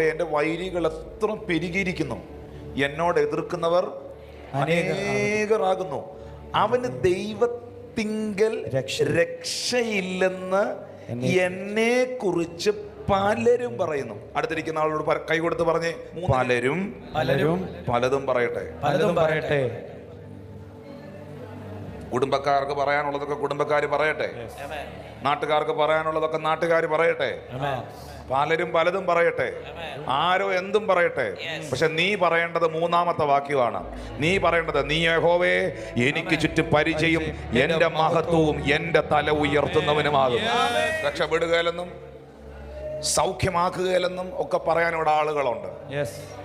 എന്റെ വൈരികൾ എത്ര പെരുകിയിരിക്കുന്നു, എന്നോട് എതിർക്കുന്നവർ അനേകരാകുന്നു. അവന് ദൈവത്തിങ്കൽ രക്ഷയില്ലെന്ന് എന്നെ കുറിച്ച് പലരും പറയുന്നു. അടുത്തിരിക്കുന്ന ആളോട് കൈ കൊടുത്ത് പറഞ്ഞേ, പലരും പലതും പറയട്ടെ. കുടുംബക്കാർക്ക് പറയാനുള്ളതൊക്കെ കുടുംബക്കാർ പറയട്ടെ, നാട്ടുകാർക്ക് പറയാനുള്ളതൊക്കെ നാട്ടുകാർ പറയട്ടെ, പലരും പലതും പറയട്ടെ, ആരോ എന്തും പറയട്ടെ. പക്ഷെ നീ പറയേണ്ടത് മൂന്നാമത്തെ വാക്യമാണ്. നീ പറയേണ്ടത്, നീ യഹോവേ എനിക്ക് ചുറ്റും പരിചയം, എന്റെ മഹത്വവും എന്റെ തല ഉയർത്തുന്നവനുമാകും. രക്ഷപ്പെടുകയില്ലെന്നും സൗഖ്യമാക്കുകയില്ലെന്നും ഒക്കെ പറയാൻ ഇവിടെ ആളുകളുണ്ട്.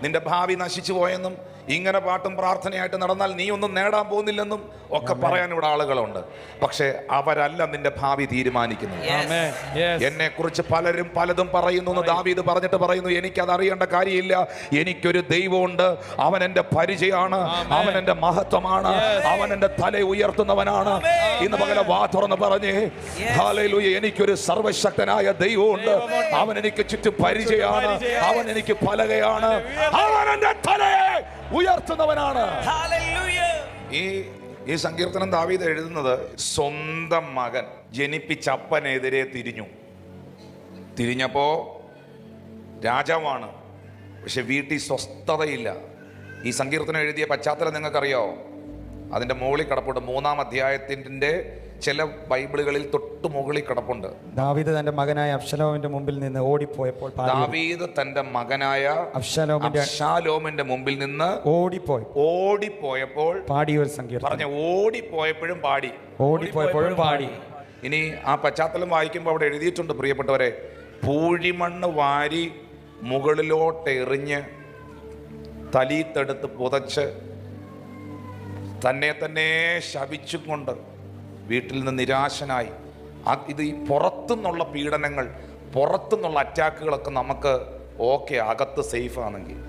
നിന്റെ ഭാവി നശിച്ചു പോയെന്നും ഇങ്ങനെ പാട്ടും പ്രാർത്ഥനയായിട്ട് നടന്നാൽ നീ ഒന്നും നേടാൻ പോകുന്നില്ലെന്നും ഒക്കെ പറയാൻ ഇവിടെ ആളുകളുണ്ട്. പക്ഷെ അവരല്ല നിന്റെ ഭാവി തീരുമാനിക്കുന്നത്. എന്നെ കുറിച്ച് പലരും പലതും പറയുന്നു എന്ന് ദാവീദ് പറഞ്ഞിട്ട് പറയുന്നു, എനിക്കത് അറിയേണ്ട കാര്യമില്ല. എനിക്കൊരു ദൈവമുണ്ട്, അവൻ എൻ്റെ പരിചയമാണ്, അവൻ എൻ്റെ മഹത്വമാണ്, അവൻ എൻ്റെ തല ഉയർത്തുന്നവനാണ്. ഇന്ന് പകലെ വാ തുറന്ന് പറഞ്ഞേ, ഹല്ലേലൂയ, എനിക്കൊരു സർവശക്തനായ ദൈവമുണ്ട്, അവൻ എനിക്ക് ചുറ്റും പരിചയമാണ്, അവൻ എനിക്ക് പലകയാണ്, അവൻ എൻ്റെ തലയെ ഉയർത്തുന്നവനാണ്. ഈ സങ്കീർത്തനം ദാവീദ് എഴുതുന്നത് സ്വന്തം മകൻ ജനിപ്പിച്ച അപ്പനെതിരെ തിരിഞ്ഞപ്പോ രാജാവാണ്, പക്ഷെ വീട്ടിൽ സ്വസ്ഥതയില്ല. ഈ സങ്കീർത്തനം എഴുതിയ പശ്ചാത്തലം നിങ്ങൾക്കറിയാവോ? അതിന്റെ മുകളിൽ കിടപ്പുണ്ട്. 3-ാം അധ്യായത്തിന്റെ ചില ബൈബിളുകളിൽ തൊട്ട് മുകളിൽ കിടപ്പുണ്ട്. ദാവീദ് തന്റെ മകനായ അബ്ശലോമിന്റെ മുമ്പിൽ നിന്ന് ഓടിപ്പോയപ്പോൾ, ദാവീദ് തന്റെ മകനായ അബ്ശാലോമിന്റെ മുമ്പിൽ നിന്ന് ഓടിപ്പോയപ്പോൾ പാടിയ ഒരു സങ്കീർത്തനം. പറഞ്ഞ ഓടിപ്പോയപ്പോഴും പാടി. ഇനി ആ പശ്ചാത്തലം വായിക്കുമ്പോൾ അവിടെ എഴുതിയിട്ടുണ്ട്, പ്രിയപ്പെട്ടവരെ, പൂഴിമണ്ണ് വാരി മുകളിലോട്ട് എറിഞ്ഞ് തലീത്തെടുത്ത് പുതച്ച് തന്നെ ശപിച്ചും കൊണ്ട് വീട്ടിൽ നിന്ന് നിരാശനായി. ഇത് ഈ പുറത്തുനിന്നുള്ള പീഡനങ്ങൾ, പുറത്തുനിന്നുള്ള അറ്റാക്കുകളൊക്കെ നമുക്ക് ഓക്കെ, അകത്ത് സേഫ് ആണെങ്കിൽ,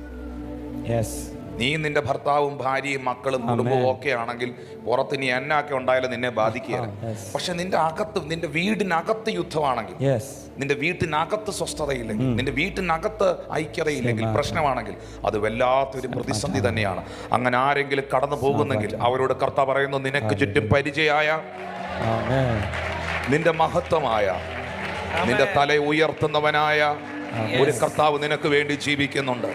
നീ നിന്റെ ഭർത്താവും ഭാര്യയും മക്കളും കുടുംബവും ഓക്കെ ആണെങ്കിൽ പുറത്ത് നീ എന്നാക്കെ ഉണ്ടായാലും നിന്നെ ബാധിക്കുകയില്ല. പക്ഷെ നിന്റെ അകത്ത്, നിന്റെ വീടിനകത്ത് യുദ്ധമാണെങ്കിൽ, നിന്റെ വീട്ടിനകത്ത് സ്വസ്ഥതയില്ലെങ്കിൽ, നിന്റെ വീട്ടിനകത്ത് ഐക്യതയില്ലെങ്കിൽ, പ്രശ്നമാണെങ്കിൽ അത് വല്ലാത്തൊരു പ്രതിസന്ധി തന്നെയാണ്. അങ്ങനെ ആരെങ്കിലും കടന്നു പോകുന്നെങ്കിൽ അവരോട് കർത്താവ് പറയുന്നു, നിനക്ക് ചുറ്റും പരിചയമായ, നിന്റെ മഹത്വമായ, നിന്റെ തല ഉയർത്തുന്നവനായ ഒരു കർത്താവ് നിനക്ക് വേണ്ടി ജീവിക്കുന്നുണ്ട്.